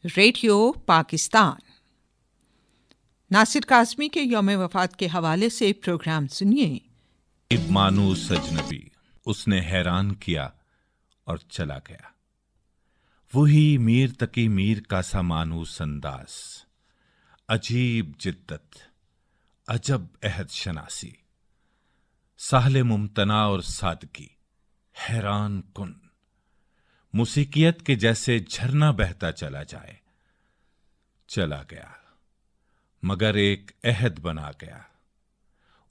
Radio Pakistan. Nasir Kazmi के यौम वफ़ात के हवाले से प्रोग्राम सुनिए। मानूस अजनबी उसने हैरान किया और चला गया। वही मीर तकी मीर का सा मानूस अंदाज, अजीब जिद्दत, अजब अहद शनासी, साहले मुमतना और सादगी, हैरान कुन, मुसीकियत के जैसे झरना बहता चला जाए। चला गया मगर एक अहद बना गया।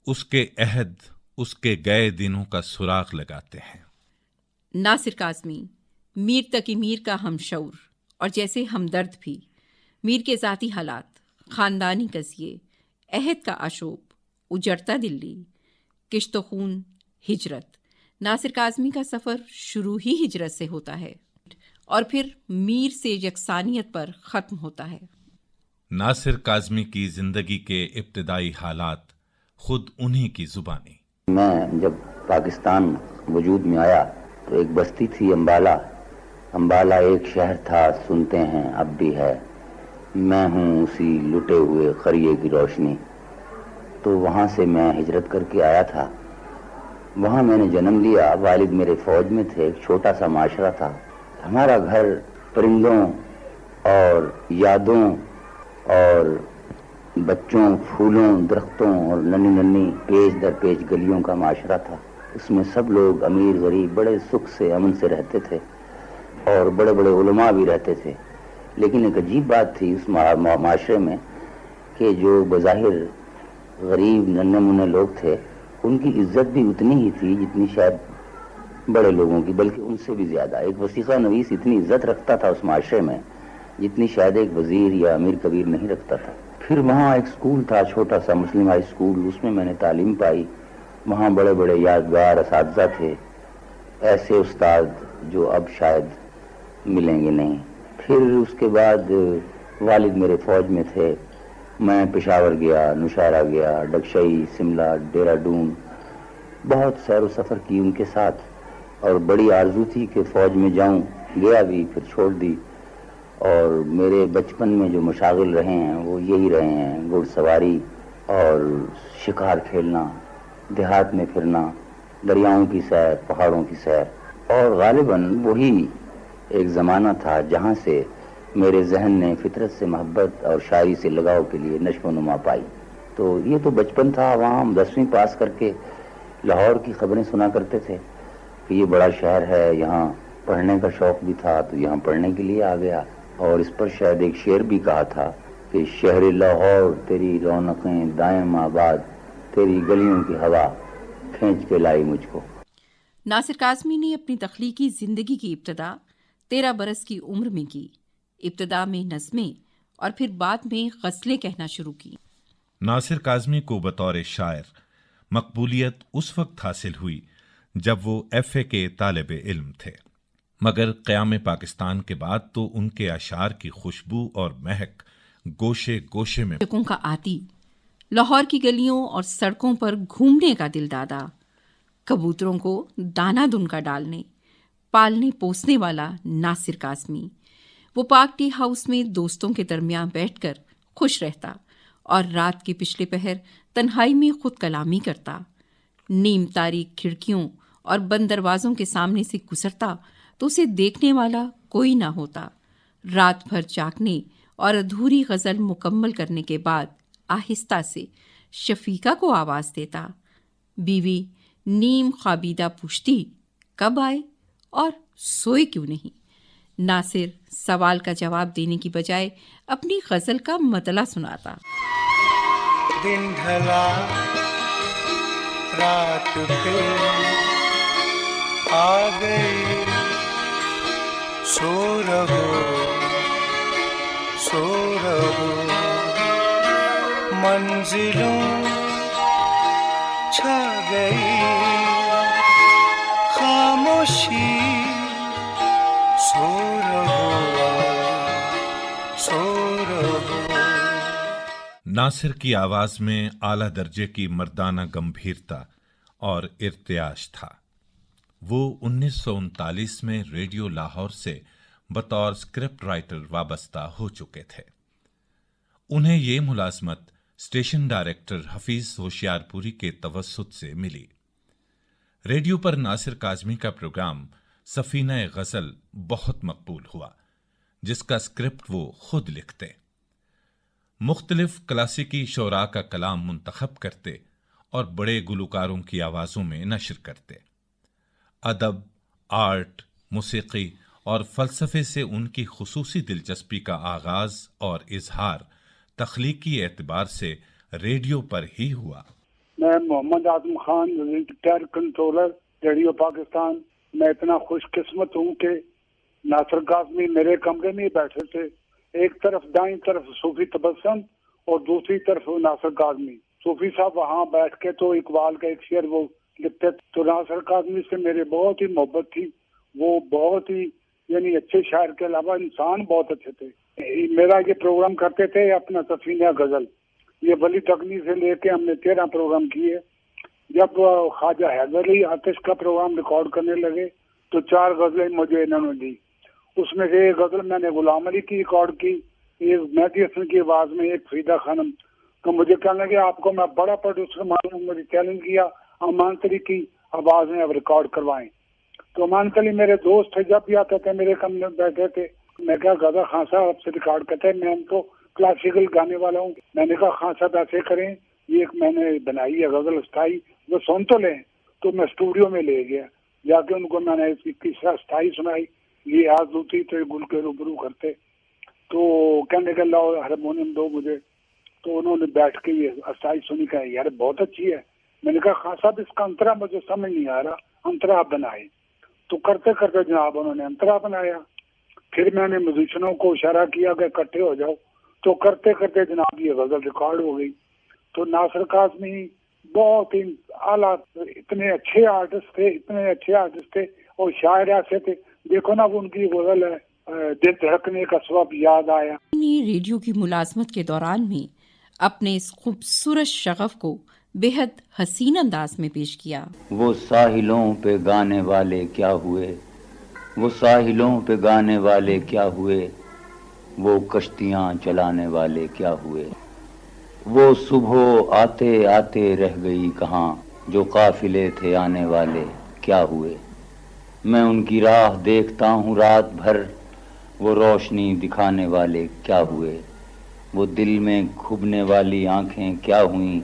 उसके अहद उसके गए दिनों का सुराग लगाते हैं। नासिर काज़मी मीर तकी मीर का हमशऊर और जैसे हमदर्द भी। मीर के ज़ाती हालात, ख़ानदानी कज़िये, अहद का आशोब, उजड़ता दिल्ली, किश्त खून, हिजरत। नासिर काज़मी का सफ़र शुरू ही हिजरत से होता है और फिर मीर से यकसानियत पर ख़त्म होता है। नासिर काज़मी की जिंदगी के इब्तिदाई हालात खुद उन्हीं की जुबानी। मैं जब पाकिस्तान वजूद में आया तो एक बस्ती थी अम्बाला। अम्बाला एक शहर था, सुनते हैं अब भी है। मैं हूँ उसी लुटे हुए खरिये की रोशनी। तो वहाँ से मैं हिजरत करके आया था। वहाँ मैंने जन्म लिया। वालिद मेरे फौज में थे। एक छोटा सा माशरा था। हमारा घर परिंदों और यादों और बच्चों, फूलों, दरख्तों और नन्ही नन्ही पेज दर पेज गलियों का माशरा था। उसमें सब लोग अमीर गरीब बड़े सुख से अमन से रहते थे और बड़े बड़े उलमा भी रहते थे। लेकिन एक अजीब बात थी उस माशरे में कि जो बज़ाहिर गरीब नन्हे मुन्ने लोग थे, उनकी इज्जत भी उतनी ही थी जितनी शायद बड़े लोगों की, बल्कि उनसे भी ज़्यादा। एक वसीक़ा नवीस इतनी इज्जत रखता था उस माशरे में जितनी शायद एक वज़ीर या अमीर कबीर नहीं रखता था। फिर वहाँ एक स्कूल था, छोटा सा मुस्लिम हाई स्कूल। उसमें मैंने तालीम पाई। वहाँ बड़े बड़े यादगार असातिज़ा थे, ऐसे उस्ताद जो अब शायद मिलेंगे नहीं। फिर उसके बाद वालिद मेरे फ़ौज में थे। मैं पेशावर गया, नुशारा गया, डगशई, शिमला, देहरादून, बहुत सैर व सफ़र की उनके साथ और बड़ी आरज़ू थी कि फ़ौज में जाऊं। गया भी, फिर छोड़ दी। और मेरे बचपन में जो मशागिल रहे हैं वो यही रहे हैं, घुड़सवारी और शिकार खेलना, देहात में फिरना, दरियाओं की सैर, पहाड़ों की सैर। और गालिबन वही एक ज़माना था जहाँ से मेरे जहन ने फितरत से मोहब्बत और शायरी से लगाव के लिए नश्व नुमा पाई। तो ये तो बचपन था। वहाँ हम 10वीं पास करके लाहौर की खबरें सुना करते थे कि ये बड़ा शहर है। यहाँ पढ़ने का शौक़ भी था तो यहाँ पढ़ने के लिए आ गया। और इस पर शायद एक शेर भी कहा था कि शहर लाहौर तेरी रौनकें दायम आबाद, तेरी गलियों की हवा खींच के लाई मुझको। नासिर काज़मी ने अपनी तख्लीकी ज़िंदगी की इब्तिदा 13 बरस की उम्र में की। इब्तिदा में नज़में और फिर बाद में ग़ज़लें कहना शुरू की। नासिर काज़मी को बतौर शायर मकबूलियत उस वक्त हासिल हुई जब वो FA के तालिब इल्म थे, मगर क़याम पाकिस्तान के बाद तो उनके अशार की खुशबू और महक गोशे गोशे में का आती, लाहौर की गलियों और सड़कों पर घूमने का दिल दादा, कबूतरों को दाना दुनका डालने, पालने पोसने वाला नासिर काज़मी। वो पाक टी हाउस में दोस्तों के दरमियान बैठकर खुश रहता और रात के पिछले पहर तन्हाई में खुद कलामी करता। नीम तारीख खिड़कियों और बंद दरवाज़ों के सामने से गुजरता तो उसे देखने वाला कोई ना होता। रात भर जागने और अधूरी गज़ल मुकम्मल करने के बाद आहिस्ता से शफीका को आवाज़ देता। बीवी नीम ख्वाबीदा पूछती, कब आए और सोए क्यों नहीं? नासिर सवाल का जवाब देने की बजाय अपनी गज़ल का मतला सुनाता। दिन ढला, रात पे आ गई, सो रहो, सो रहो, मंजिलों छा गई, खामोशी, सो रहो, सो रहो। नासिर की आवाज में आला दर्जे की मर्दाना गंभीरता और इर्तियाश था। वो 1939 में रेडियो लाहौर से बतौर स्क्रिप्ट राइटर वाबस्ता हो चुके थे। उन्हें ये मुलाजमत स्टेशन डायरेक्टर हफीज होशियारपुरी के तवस्सुत से मिली। रेडियो पर नासिर काज़मी का प्रोग्राम सफीना गजल बहुत मकबूल हुआ, जिसका स्क्रिप्ट वो खुद लिखते, मुख्तलिफ क्लासिकी शोरा का कलाम मुंतखब करते और बड़े गुलकारों की आवाज़ों में नशर करते। अदब, आर्ट, मूसीकी और फ़लसफ़े से उनकी खुसूसी दिलचस्पी का आगाज़ और इजहार तख्लीकी एतबार से रेडियो पर ही हुआ। मैं Mohammad Azam Khan, retire controller, radio Pakistan. मैं इतना खुशकिस्मत हूँ कि नासिर काज़मी मेरे कमरे में बैठे थे। एक तरफ दाईं तरफ सूफी तबस्सुम और दूसरी तरफ नासिर काज़मी। सूफी साहब वहाँ बैठ के तो इकबाल का एक शेर वो लिखते। तो नासिर काज़मी से मेरे बहुत ही मोहब्बत थी। वो बहुत ही यानी अच्छे शायर के अलावा इंसान बहुत अच्छे थे। मेरा ये प्रोग्राम करते थे अपना सफीना गजल, ये वली तकनी से लेके हमने 13 प्रोग्राम किए। जब ख्वाजा हैदर अली आतिश का प्रोग्राम रिकॉर्ड करने लगे तो 4 गजलें मुझे इन्होंने दी। उसमें से एक गजल मैंने गुलाम अली की रिकॉर्ड की, एक मेहदी हसन की आवाज में, एक फरीदा खानम। तो मुझे कहने लगे आपको मैं बड़ा प्रोड्यूसर मानूं। मुझे चैलेंज किया अमान अली की आवाज में अब रिकॉर्ड करवाएं। तो अमान अली मेरे दोस्त थे, जब भी आते थे मेरे कमरे में बैठे थे। मैं कहा गदा खान साहब आपसे रिकॉर्ड करते हैं, मैं तो क्लासिकल गाने वाला हूँ। मैंने कहा खान साहब ऐसे करें, ये एक मैंने बनाई है गजल स्थाई, वो सुन तो लें। तो मैं स्टूडियो में ले गया, जाके उनको मैंने इसकी तीसरा स्थाई सुनाई, ये आज दूती तो गुल के रूबरू करते। तो कहने का लाओ हारमोनियम दो मुझे। तो उन्होंने बैठ के ये स्थाई सुनी, कहा यार बहुत अच्छी है। मैंने कहा खान साहब इसका अंतरा मुझे समझ नहीं आ रहा, अंतरा आप बनाए। तो करते करते जनाब उन्होंने अंतरा बनाया। फिर मैंने म्यूजिशियनों को इशारा किया कि इकट्ठे हो जाओ। तो करते करते जनाब ये गजल रिकॉर्ड हो गई। तो नासिर काज़मी बहुत ही आला, इतने अच्छे आर्टिस्ट थे और शायर ऐसे थे। देखो ना उनकी गजल है दिल धड़कने का सबब याद आया। रेडियो की मुलाजमत के दौरान में अपने इस खूबसूरत शगफ को बेहद हसीन अंदाज में पेश किया। वो साहिलों पे गाने वाले क्या हुए, वो साहिलों पे गाने वाले क्या हुए, वो कश्तियाँ चलाने वाले क्या हुए, वो सुबह आते आते रह गई कहाँ, जो काफिले थे आने वाले क्या हुए। मैं उनकी राह देखता हूँ रात भर, वो रोशनी दिखाने वाले क्या हुए, वो दिल में खुबने वाली आंखें क्या हुईं,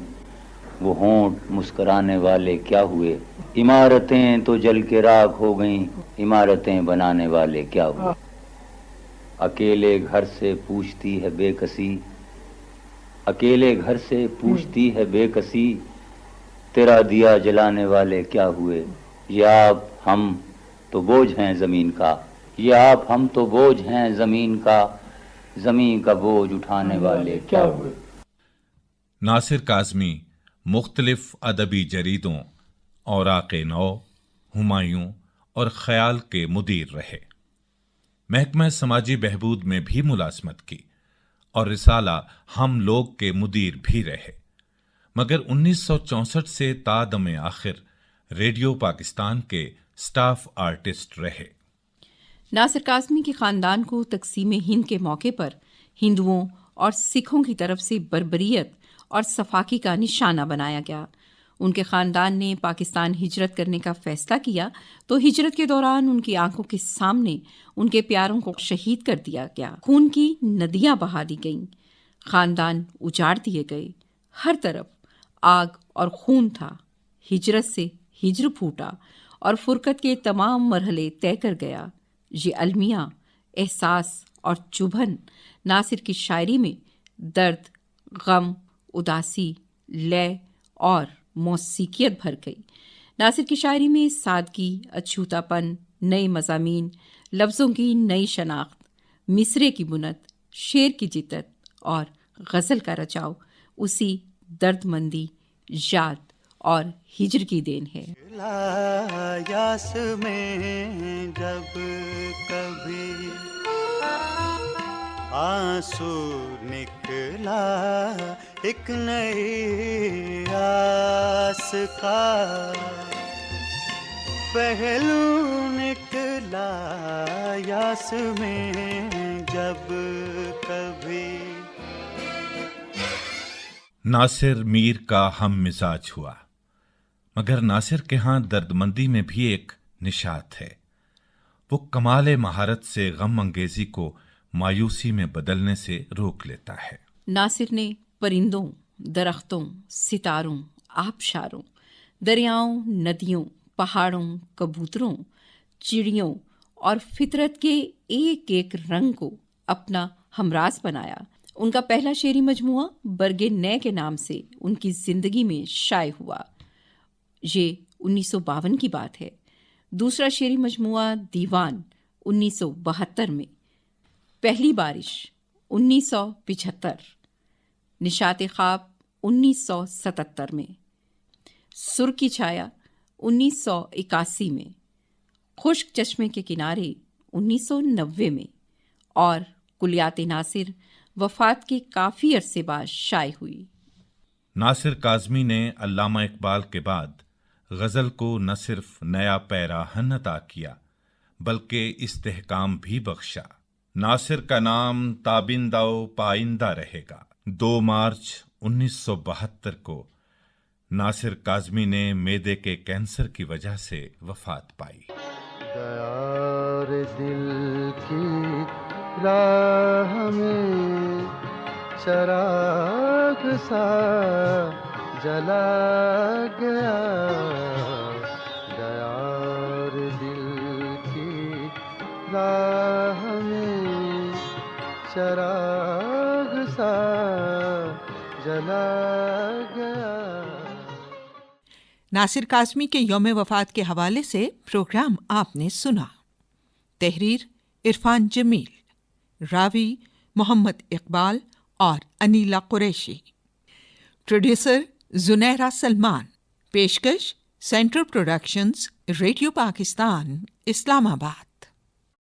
वो होंठ मुस्कुराने वाले क्या हुए। इमारतें तो जल के राख हो गईं, इमारतें बनाने वाले क्या हुए। अकेले घर से पूछती है बेकसी, अकेले घर से पूछती है बेकसी, तेरा दिया जलाने वाले क्या हुए। ये आप हम तो बोझ हैं ज़मीन का, ये आप हम तो बोझ हैं ज़मीन का, ज़मीन का बोझ उठाने वाले क्या हुए। नासिर काज़मी मुख्तलिफ अदबी जरीदों औराक़े नौ, हुमायूं और ख़याल के मुदीर रहे। महकमा समाजी बहबूद में भी मुलाजमत की और रिसाला हम लोग के मुदीर भी रहे। मगर 1964 से तादम आखिर रेडियो पाकिस्तान के स्टाफ आर्टिस्ट रहे। नासिर काज़मी के ख़ानदान को तक़सीम हिंद के मौके पर हिंदुओं और सिखों की तरफ से बर्बरियत और सफाकी का निशाना बनाया गया। उनके ख़ानदान ने पाकिस्तान हिजरत करने का फ़ैसला किया तो हिजरत के दौरान उनकी आंखों के सामने उनके प्यारों को शहीद कर दिया गया। खून की नदियाँ बहा दी गईं, ख़ानदान उजाड़ दिए गए, हर तरफ आग और खून था। हिजरत से हिज्र फूटा और फुरकत के तमाम मरहले तय कर गया। ये अलमिया, एहसास और चुभन नासिर की शायरी में दर्द, गम, उदासी, लय और मौसीकियत भर गई। नासिर की शायरी में सादगी, अछूतापन, नए मज़ामीन, लफ्ज़ों की नई शनाख्त, मिसरे की बुनत, शेर की जिद्दत और गज़ल का रचाव उसी दर्दमंदी, याद और हिज्र की देन है। यास में जब कभी आंसू निकला एक नई आस का, پہلو نکلا یاس میں جب کبھی. ناصر میر کا ہم مزاج ہوا، مگر ناصر کے ہاں درد مندی میں بھی ایک نشاط ہے. وہ کمال مہارت سے غم انگیزی کو مایوسی میں بدلنے سے روک لیتا ہے. ناصر نے پرندوں، درختوں، ستاروں، آبشاروں، دریاؤں، ندیوں، پہاڑوں، کبوتروں، چڑیوں اور فطرت کے ایک ایک رنگ کو اپنا ہمراز بنایا. ان کا پہلا شعری مجموعہ برگ نے کے نام سے ان کی زندگی میں شائع ہوا. یہ 1952 کی بات ہے. دوسرا شعری مجموعہ دیوان 1972 میں، پہلی بارش 1975، نشاط خواب 1977 میں، سر کی چھایا 1981 میں، خشک چشمے کے کنارے 1990 میں اور کلیات ناصر وفات کے کافی عرصے بعد شائع ہوئی. ناصر کاظمی نے علامہ اقبال کے بعد غزل کو نہ صرف نیا پیراہن عطا کیا بلکہ استحکام بھی بخشا. ناصر کا نام تابندہ و پائندہ رہے گا. 2 مارچ 1972 کو ناصر کاظمی نے معدے کے کینسر کی وجہ سے وفات پائی. دیار دل کی راہ میں چراغ سا جلا گیا. دیار دل کی راہ میں چراغ سا جلا گیا. ناصر کاظمی کے یوم وفات کے حوالے سے پروگرام آپ نے سنا. تحریر عرفان جمیل، راوی محمد اقبال اور انیلا قریشی، پروڈیوسر زنیرہ سلمان، پیشکش سینٹرل پروڈکشنز، ریڈیو پاکستان، اسلام آباد.